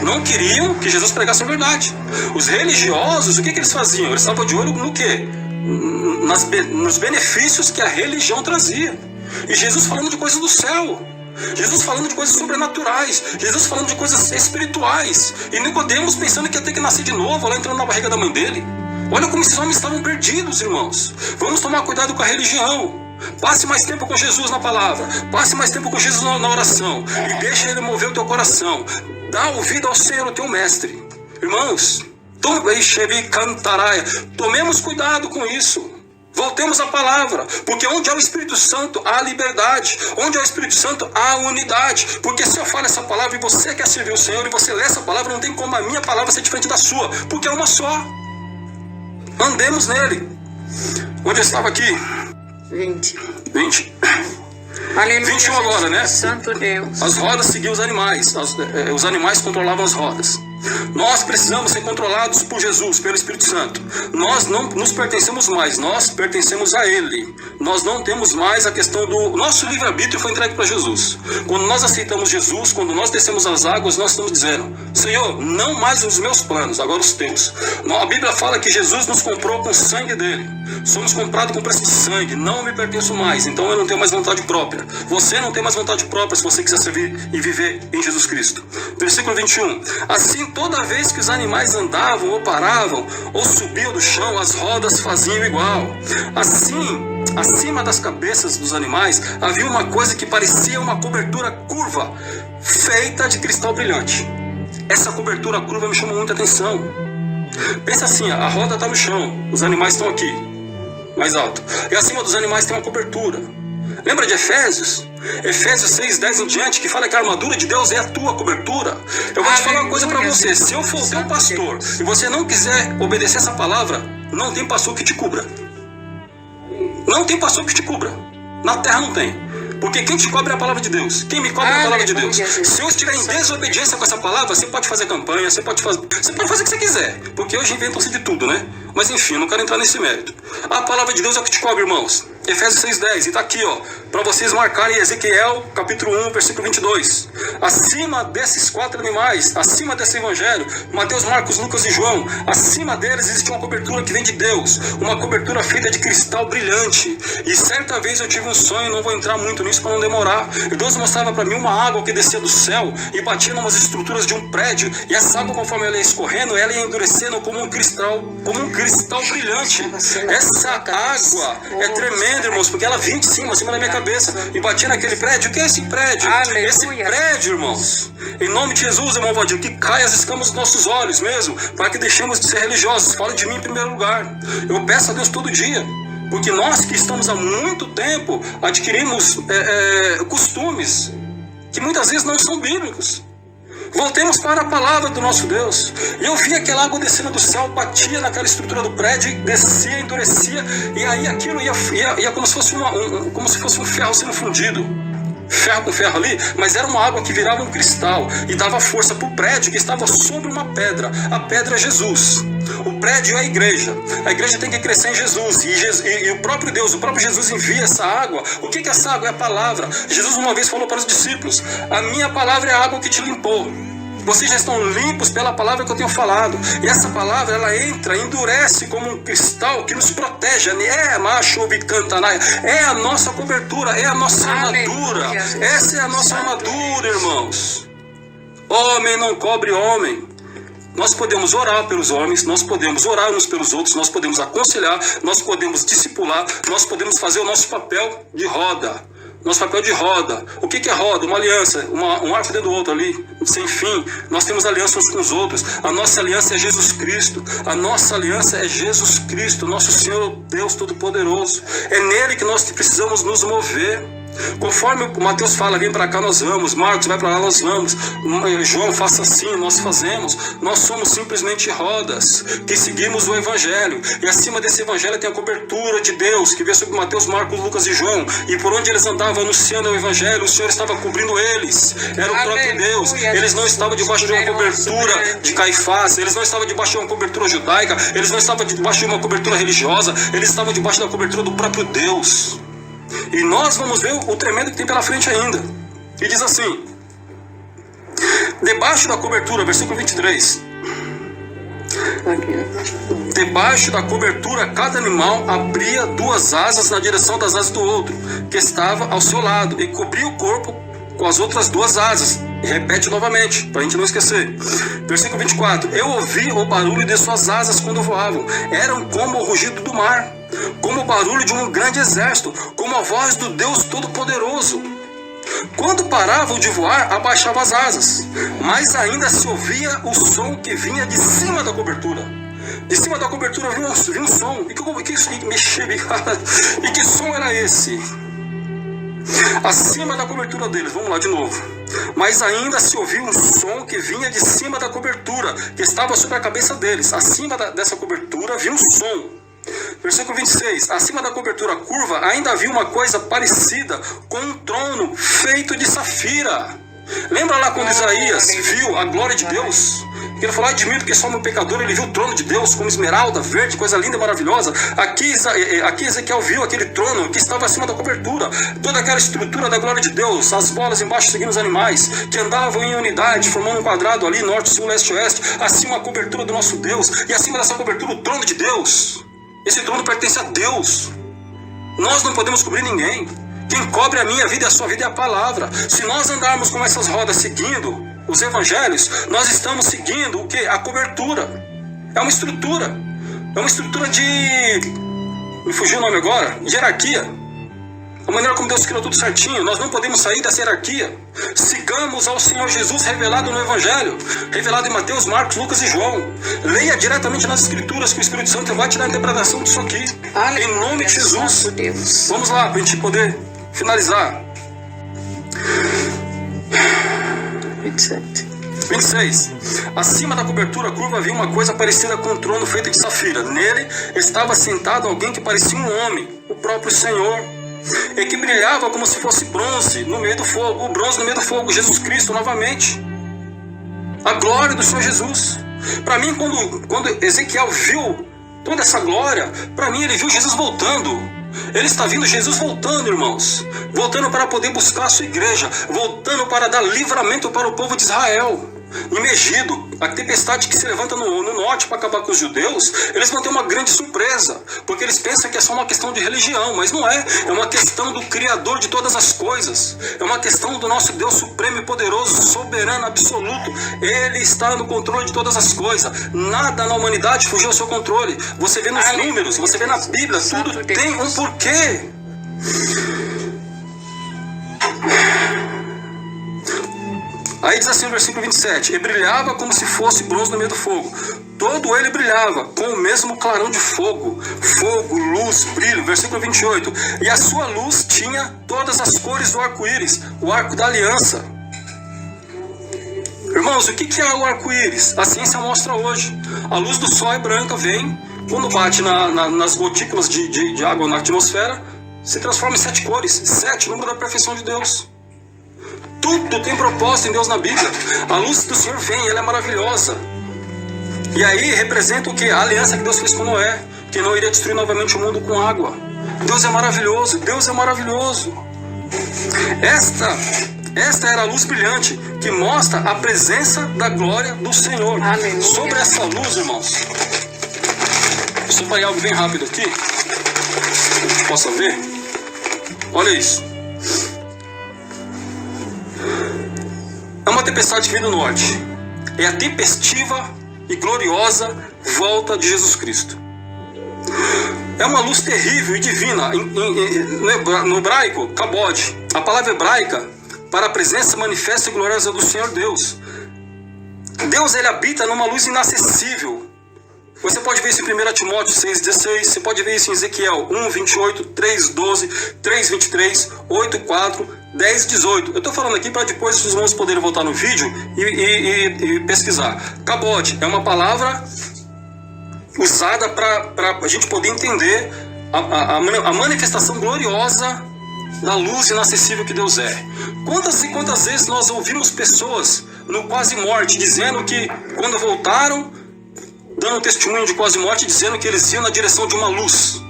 não queriam que Jesus pregasse a verdade. Os religiosos, o que eles faziam? Eles estavam de olho no quê? Nos benefícios que a religião trazia. E Jesus falando de coisas do céu, Jesus falando de coisas sobrenaturais, Jesus falando de coisas espirituais, e Nicodemos pensando que ia ter que nascer de novo, lá entrando na barriga da mãe dele. Olha como esses homens estavam perdidos, irmãos. Vamos tomar cuidado com a religião. Passe mais tempo com Jesus na palavra, passe mais tempo com Jesus na oração, e deixa ele mover o teu coração. Dá ouvido ao Senhor, o teu mestre. Irmãos, tomemos cuidado com isso. Voltemos à palavra, porque onde há o Espírito Santo há liberdade, onde há o Espírito Santo há unidade. Porque se eu falo essa palavra e você quer servir o Senhor e você lê essa palavra, não tem como a minha palavra ser diferente da sua, porque é uma só. Andemos nele. Onde eu estava aqui? 20. Aleluia, 21 agora, né? Santo Deus. As rodas seguiam os animais, os animais controlavam as rodas. Nós precisamos ser controlados por Jesus, pelo Espírito Santo. Nós não nos pertencemos mais, nós pertencemos a Ele. Nós não temos mais a questão do... Nosso livre-arbítrio foi entregue para Jesus. Quando nós aceitamos Jesus, quando nós descemos as águas, nós estamos dizendo, Senhor, não mais os meus planos, agora os teus. A Bíblia fala que Jesus nos comprou com o sangue dele. Somos comprados com preço de sangue, não me pertenço mais, então eu não tenho mais vontade própria. Você não tem mais vontade própria se você quiser servir e viver em Jesus Cristo. Versículo 21. Assim, toda vez que os animais andavam ou paravam ou subiam do chão, as rodas faziam igual. Assim, acima das cabeças dos animais havia uma coisa que parecia uma cobertura curva, feita de cristal brilhante. Essa cobertura curva me chamou muita atenção. Pensa assim, a roda está no chão, os animais estão aqui, mais alto. E acima dos animais tem uma cobertura. Lembra de Efésios? Efésios 6:10 em diante, que fala que a armadura de Deus é a tua cobertura. Eu vou te falar uma coisa para você. Se eu for o teu pastor e você não quiser obedecer essa palavra, não tem pastor que te cubra. Não tem pastor que te cubra. Na terra não tem. Porque quem te cobre é a palavra de Deus. Quem me cobre é a palavra de Deus. Se eu estiver em desobediência com essa palavra, você pode fazer campanha, você pode fazer o que você quiser. Porque hoje inventam-se de tudo, né? Mas enfim, eu não quero entrar nesse mérito. A palavra de Deus é o que te cobre, irmãos. Efésios 6:10, e está aqui, ó, para vocês marcarem Ezequiel, capítulo 1, versículo 22. Acima desses 4 animais, acima desse evangelho, Mateus, Marcos, Lucas e João, acima deles existe uma cobertura que vem de Deus, uma cobertura feita de cristal brilhante. E certa vez eu tive um sonho, não vou entrar muito nisso para não demorar. E Deus mostrava para mim uma água que descia do céu e batia em umas estruturas de um prédio, e essa água, conforme ela ia escorrendo, ela ia endurecendo como um cristal brilhante. Essa água é tremenda, irmãos, porque ela vinha de cima da minha cabeça. cabeça e batia naquele prédio. O que é esse prédio? Aleluia. Esse prédio, irmãos, em nome de Jesus, irmão Valdir, que caia as escamas dos nossos olhos mesmo, para que deixemos de ser religiosos. Fala de mim em primeiro lugar. Eu peço a Deus todo dia, porque nós que estamos há muito tempo adquirimos costumes que muitas vezes não são bíblicos. Voltemos para a palavra do nosso Deus. E eu vi aquela água descendo do céu, batia naquela estrutura do prédio, descia, endurecia, e aí aquilo ia como se fosse um ferro sendo fundido. Ferro com ferro ali, mas era uma água que virava um cristal e dava força para o prédio que estava sobre uma pedra. A pedra é Jesus. O prédio é a igreja. A igreja tem que crescer em Jesus. E o próprio Deus, o próprio Jesus envia essa água. O que é essa água? É a palavra. Jesus uma vez falou para os discípulos: a minha palavra é a água que te limpou. Vocês já estão limpos pela palavra que eu tenho falado. E essa palavra, ela entra, endurece como um cristal que nos protege. É macho cantanai. É a nossa cobertura, é a nossa armadura. Essa é a nossa armadura, irmãos. Homem não cobre homem. Nós podemos orar pelos homens, nós podemos orar uns pelos outros, nós podemos aconselhar, nós podemos discipular, nós podemos fazer o nosso papel de roda. Nosso papel de roda. O que é roda? Uma aliança, um arco dentro do outro ali, sem fim. Nós temos aliança uns com os outros. A nossa aliança é Jesus Cristo. A nossa aliança é Jesus Cristo, nosso Senhor Deus Todo-Poderoso. É nele que nós precisamos nos mover. Conforme o Mateus fala, vem para cá, nós vamos. Marcos, vai para lá, nós vamos. João, faça assim, nós fazemos. Nós somos simplesmente rodas que seguimos o Evangelho. E acima desse Evangelho tem a cobertura de Deus, que vê sobre Mateus, Marcos, Lucas e João. E por onde eles andavam anunciando o Evangelho, o Senhor estava cobrindo eles. Era o próprio Deus. Eles não estavam debaixo de uma cobertura de Caifás. Eles não estavam debaixo de uma cobertura judaica. Eles não estavam debaixo de uma cobertura religiosa. Eles estavam debaixo da cobertura do próprio Deus. E nós vamos ver o tremendo que tem pela frente ainda. E diz assim: debaixo da cobertura, versículo 23. Debaixo da cobertura, cada animal abria duas asas na direção das asas do outro, que estava ao seu lado, e cobria o corpo com as outras duas asas. E repete novamente, para a gente não esquecer. Versículo 24. Eu ouvi o barulho de suas asas quando voavam. Eram como o rugido do mar, como o barulho de um grande exército, como a voz do Deus Todo-Poderoso. Quando paravam de voar, abaixavam as asas, mas ainda se ouvia o som que vinha de cima da cobertura. De cima da cobertura vinha um som. E que som era esse? Acima da cobertura deles, vamos lá de novo. Mas ainda se ouvia um som que vinha de cima da cobertura, que estava sobre a cabeça deles. Acima dessa cobertura vinha um som. Versículo 26. Acima da cobertura curva ainda havia uma coisa parecida com um trono feito de safira. Lembra lá quando Isaías viu a glória de Deus? Ele falou: admiro que só um pecador, ele viu o trono de Deus como esmeralda, verde, coisa linda e maravilhosa. Aqui Ezequiel viu aquele trono que estava acima da cobertura, toda aquela estrutura da glória de Deus, as bolas embaixo seguindo os animais, que andavam em unidade, formando um quadrado ali, norte, sul, leste, oeste, acima a cobertura do nosso Deus, e acima dessa cobertura o trono de Deus. Esse trono pertence a Deus. Nós não podemos cobrir ninguém. Quem cobre a minha vida e a sua vida é a palavra. Se nós andarmos com essas rodas seguindo os evangelhos, nós estamos seguindo o que? A cobertura. É uma estrutura. É uma estrutura de... me fugiu o nome agora. De hierarquia. A maneira como Deus criou tudo certinho. Nós não podemos sair dessa hierarquia. Sigamos ao Senhor Jesus revelado no Evangelho. Revelado em Mateus, Marcos, Lucas e João. Leia diretamente nas Escrituras, que o Espírito Santo vai te dar a interpretação disso aqui. Em nome de Jesus. Vamos lá, para a gente poder finalizar. 26. Acima da cobertura curva havia uma coisa parecida com um trono feito de safira. Nele estava sentado alguém que parecia um homem, o próprio Senhor, e que brilhava como se fosse bronze no meio do fogo. O bronze no meio do fogo, Jesus Cristo novamente. A glória do Senhor Jesus. Para mim, quando Ezequiel viu toda essa glória, para mim ele viu Jesus voltando. Ele está vindo, Jesus voltando, irmãos. Voltando para poder buscar a sua igreja. Voltando para dar livramento para o povo de Israel. Em Megido, a tempestade que se levanta no norte para acabar com os judeus, eles vão ter uma grande surpresa, porque eles pensam que é só uma questão de religião, mas não é. É uma questão do Criador de todas as coisas. É uma questão do nosso Deus supremo e poderoso, soberano, absoluto. Ele está no controle de todas as coisas. Nada na humanidade fugiu ao seu controle. Você vê nos números, você vê na Bíblia, tudo tem um porquê. Aí diz assim no versículo 27, e brilhava como se fosse bronze no meio do fogo. Todo ele brilhava com o mesmo clarão de fogo. Fogo, luz, brilho. Versículo 28. E a sua luz tinha todas as cores do arco-íris, o arco da aliança. Irmãos, o que é o arco-íris? A ciência mostra hoje. A luz do sol é branca, vem, quando bate nas gotículas de água na atmosfera, se transforma em 7 cores. 7, número da perfeição de Deus. Tudo tem propósito em Deus na Bíblia. A luz do Senhor vem, ela é maravilhosa. E aí representa o que? A aliança que Deus fez com Noé, que não iria destruir novamente o mundo com água. Deus é maravilhoso, Deus é maravilhoso. Esta era a luz brilhante que mostra a presença da glória do Senhor. Aleluia. Sobre essa luz, irmãos, eu separei algo bem rápido aqui, que a gente possa ver. Olha isso. É uma tempestade que vem do norte. É a tempestiva e gloriosa volta de Jesus Cristo. É uma luz terrível e divina. No hebraico, kabod. A palavra hebraica para a presença manifesta e gloriosa do Senhor Deus. Deus, ele habita numa luz inacessível. Você pode ver isso em 1 Timóteo 6,16, você pode ver isso em Ezequiel 1,28, 3,12, 3,23, 8,4, 10,18. Eu estou falando aqui para depois os irmãos poderem voltar no vídeo e pesquisar. Kabod é uma palavra usada para a gente poder entender a manifestação gloriosa da luz inacessível que Deus é. Quantas e quantas vezes nós ouvimos pessoas no quase morte dizendo que quando voltaram, dando testemunho de quase morte, dizendo que eles iam na direção de uma luz.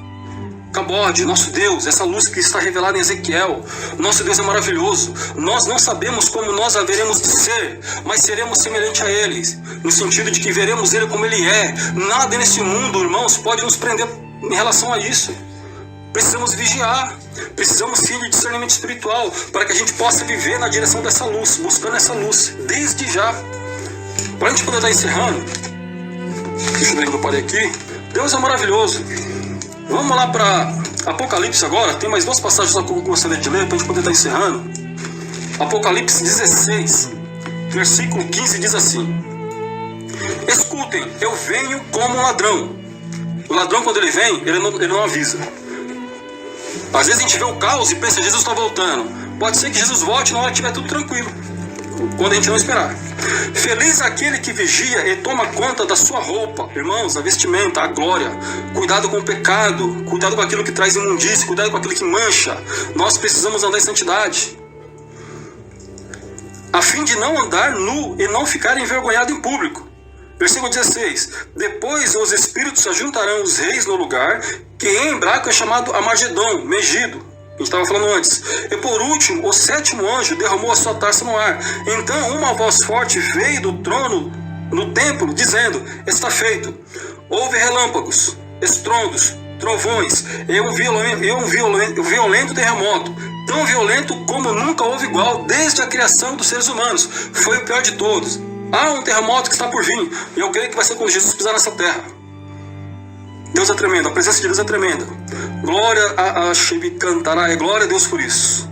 Kabod, nosso Deus, essa luz que está revelada em Ezequiel. Nosso Deus é maravilhoso. Nós não sabemos como nós haveremos de ser, mas seremos semelhante a Ele, no sentido de que veremos Ele como Ele é. Nada nesse mundo, irmãos, pode nos prender em relação a isso. Precisamos vigiar, precisamos sim de discernimento espiritual, para que a gente possa viver na direção dessa luz, buscando essa luz, desde já. Para a gente poder estar encerrando, deixa eu ver que eu parei aqui. Deus é maravilhoso. Vamos lá para Apocalipse agora. Tem mais 2 passagens que eu gostaria de ler para a gente poder estar encerrando. Apocalipse 16, versículo 15 diz assim: escutem, eu venho como um ladrão. O ladrão, quando ele vem, ele não avisa. Às vezes a gente vê o caos e pensa, Jesus está voltando. Pode ser que Jesus volte na hora que estiver tudo tranquilo, quando a gente não esperar. Feliz aquele que vigia e toma conta da sua roupa. Irmãos, a vestimenta, a glória. Cuidado com o pecado, cuidado com aquilo que traz imundície, cuidado com aquilo que mancha. Nós precisamos andar em santidade, a fim de não andar nu e não ficar envergonhado em público. Versículo 16. Depois os espíritos ajuntarão os reis no lugar, que em hebraico é chamado Armagedon, Megido. A gente estava falando antes. E por último, o 7º anjo derramou a sua taça no ar. Então uma voz forte veio do trono no templo, dizendo: está feito. Houve relâmpagos, estrondos, trovões e um violento terremoto, tão violento como nunca houve igual desde a criação dos seres humanos. Foi o pior de todos. Há um terremoto que está por vir, e eu creio que vai ser quando Jesus pisar nessa terra. Deus é tremendo, a presença de Deus é tremenda. Glória a Shebi cantará, é glória a Deus por isso.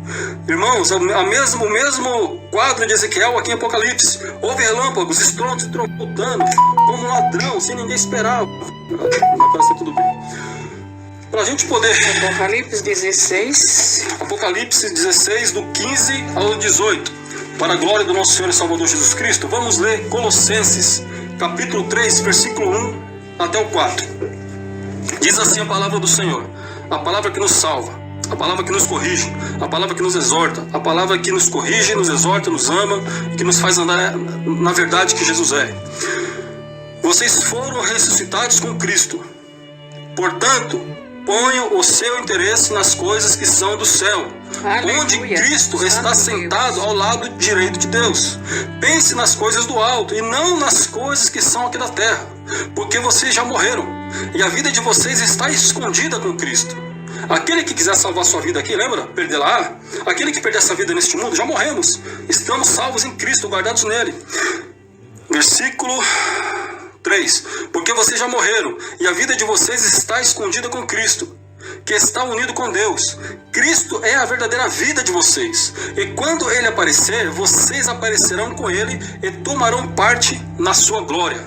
Irmãos, o mesmo quadro de Ezequiel aqui em Apocalipse. Houve relâmpagos, estrondos e trovotando, como um ladrão, sem ninguém esperar. Vai parecer tudo bem. Para a gente poder... Apocalipse 16. Apocalipse 16, do 15 ao 18. Para a glória do nosso Senhor e Salvador Jesus Cristo, vamos ler Colossenses, capítulo 3, versículo 1 até o 4. Diz assim a palavra do Senhor, a palavra que nos salva, a palavra que nos corrige, a palavra que nos exorta, a palavra que nos corrige, nos exorta, nos ama e que nos faz andar na verdade que Jesus é. Vocês foram ressuscitados com Cristo. Portanto, ponham o seu interesse nas coisas que são do céu, aleluia, onde Cristo está sentado ao lado direito de Deus. Pense nas coisas do alto e não nas coisas que são aqui da terra, porque vocês já morreram e a vida de vocês está escondida com Cristo. Aquele que quiser salvar sua vida aqui, lembra? Perdê-la. Aquele que perder essa vida neste mundo, já morremos. Estamos salvos em Cristo, guardados nele. Versículo 3. Porque vocês já morreram e a vida de vocês está escondida com Cristo. que está unido com Deus. Cristo é a verdadeira vida de vocês. E quando Ele aparecer, vocês aparecerão com Ele e tomarão parte na sua glória.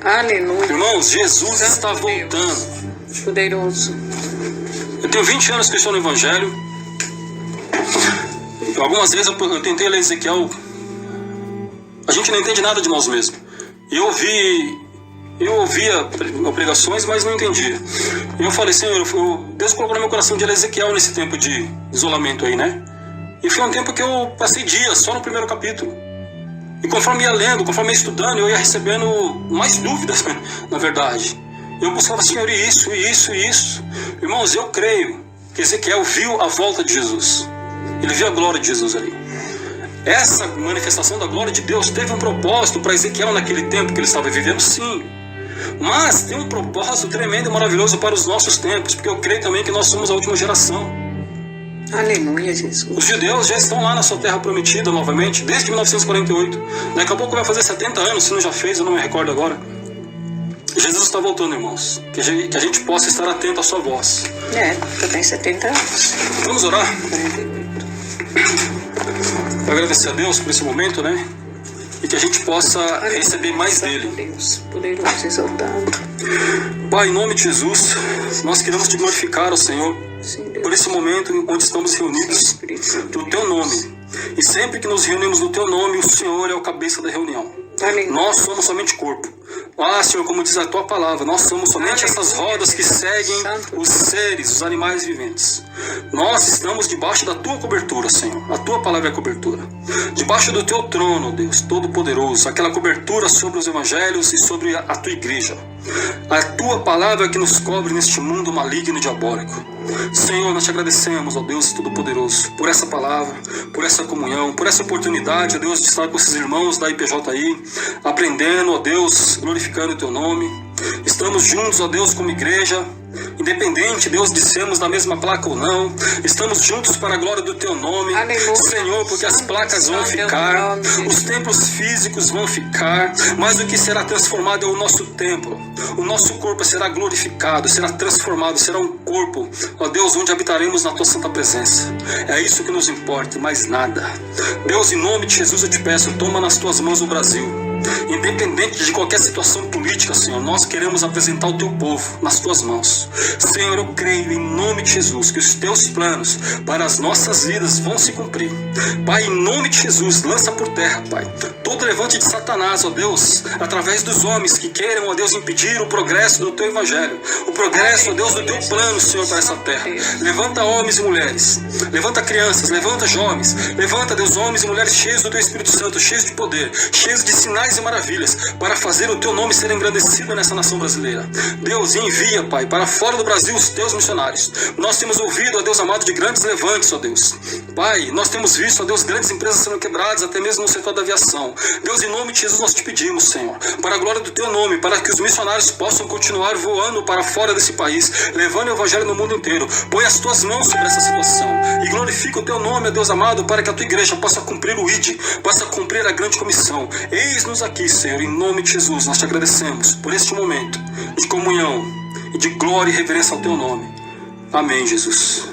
Aleluia. Irmãos, Jesus Santo está Deus. voltando. Poderoso. Eu tenho 20 anos que estou no Evangelho. Algumas vezes eu tentei ler Ezequiel. A gente não entende nada de nós mesmos. Eu ouvia pregações, mas não entendia. E eu falei, Senhor, Deus colocou no meu coração de ler Ezequiel nesse tempo de isolamento aí, né? E foi um tempo que eu passei dias só no primeiro capítulo. E conforme ia lendo, conforme ia estudando, eu ia recebendo mais dúvidas, na verdade. Eu buscava, Senhor, isso. Irmãos, eu creio que Ezequiel viu a volta de Jesus. Ele viu a glória de Jesus ali. Essa manifestação da glória de Deus teve um propósito para Ezequiel naquele tempo que ele estava vivendo, sim. Mas tem um propósito tremendo e maravilhoso para os nossos tempos, porque eu creio também que nós somos a última geração. Aleluia, Jesus. Os judeus já estão lá na sua terra prometida novamente, desde 1948. Daqui a pouco vai fazer 70 anos, se não já fez, eu não me recordo agora. Jesus está voltando, irmãos. Que a gente possa estar atento à sua voz. Já tem 70 anos. Vamos orar? 48. Agradecer a Deus por esse momento, né? E que a gente possa receber mais Santo dele. Deus, poderoso, exaltado. Pai, em nome de Jesus, nós queremos te glorificar, ó Senhor, Sim, Deus. por esse momento onde estamos reunidos Espírito Santo. no teu nome. E sempre que nos reunimos no teu nome, o Senhor é o cabeça da reunião. Aleluia. Nós somos somente corpo. Ah, Senhor, como diz a tua palavra, nós somos somente essas rodas que seguem os seres, os animais viventes. Nós estamos debaixo da tua cobertura, Senhor. A tua palavra é a cobertura. Debaixo do teu trono, Deus Todo-Poderoso, aquela cobertura sobre os evangelhos e sobre a tua igreja. A tua palavra que nos cobre neste mundo maligno e diabólico. Senhor, nós te agradecemos, ó Deus Todo-Poderoso, por essa palavra, por essa comunhão, por essa oportunidade, ó Deus, de estar com esses irmãos da IPJI, aprendendo, ó Deus, glorificando o teu nome. Estamos juntos, ó Deus, como igreja, independente, Deus, de sermos da mesma placa ou não, estamos juntos para a glória do teu nome. Aleluia. Senhor, porque as placas vão ficar, os templos físicos vão ficar, mas o que será transformado é o nosso templo. O nosso corpo será glorificado, será transformado, será um corpo, ó Deus, onde habitaremos na tua santa presença. É isso que nos importa, mais nada. Deus, em nome de Jesus eu te peço, toma nas tuas mãos o Brasil. Independente de qualquer situação política, Senhor, nós queremos apresentar o teu povo nas tuas mãos. Senhor, eu creio em nome de Jesus que os teus planos para as nossas vidas vão se cumprir. Pai, em nome de Jesus, lança por terra, Pai, todo levante de Satanás, ó Deus, através dos homens que queiram, ó Deus, impedir o progresso do teu evangelho, o progresso, ó Deus, do teu plano, Senhor, para essa terra. Levanta homens e mulheres, levanta crianças, levanta jovens, levanta, Deus, homens e mulheres cheios do teu Espírito Santo, cheios de poder, cheios de sinais e maravilhas, para fazer o teu nome ser engrandecido nessa nação brasileira. Deus, envia, Pai, para fora do Brasil os teus missionários. Nós temos ouvido, ó Deus amado, de grandes levantes, ó Deus. Pai, nós temos visto, ó Deus, grandes empresas sendo quebradas, até mesmo no setor da aviação. Deus, em nome de Jesus, nós te pedimos, Senhor, para a glória do teu nome, para que os missionários possam continuar voando para fora desse país, levando o evangelho no mundo inteiro. Põe as tuas mãos sobre essa situação e glorifica o teu nome, ó Deus amado, para que a tua igreja possa cumprir o ID, possa cumprir a grande comissão. Eis-nos aqui, Senhor, em nome de Jesus, nós te agradecemos por este momento de comunhão e de glória e reverência ao teu nome. Amém, Jesus.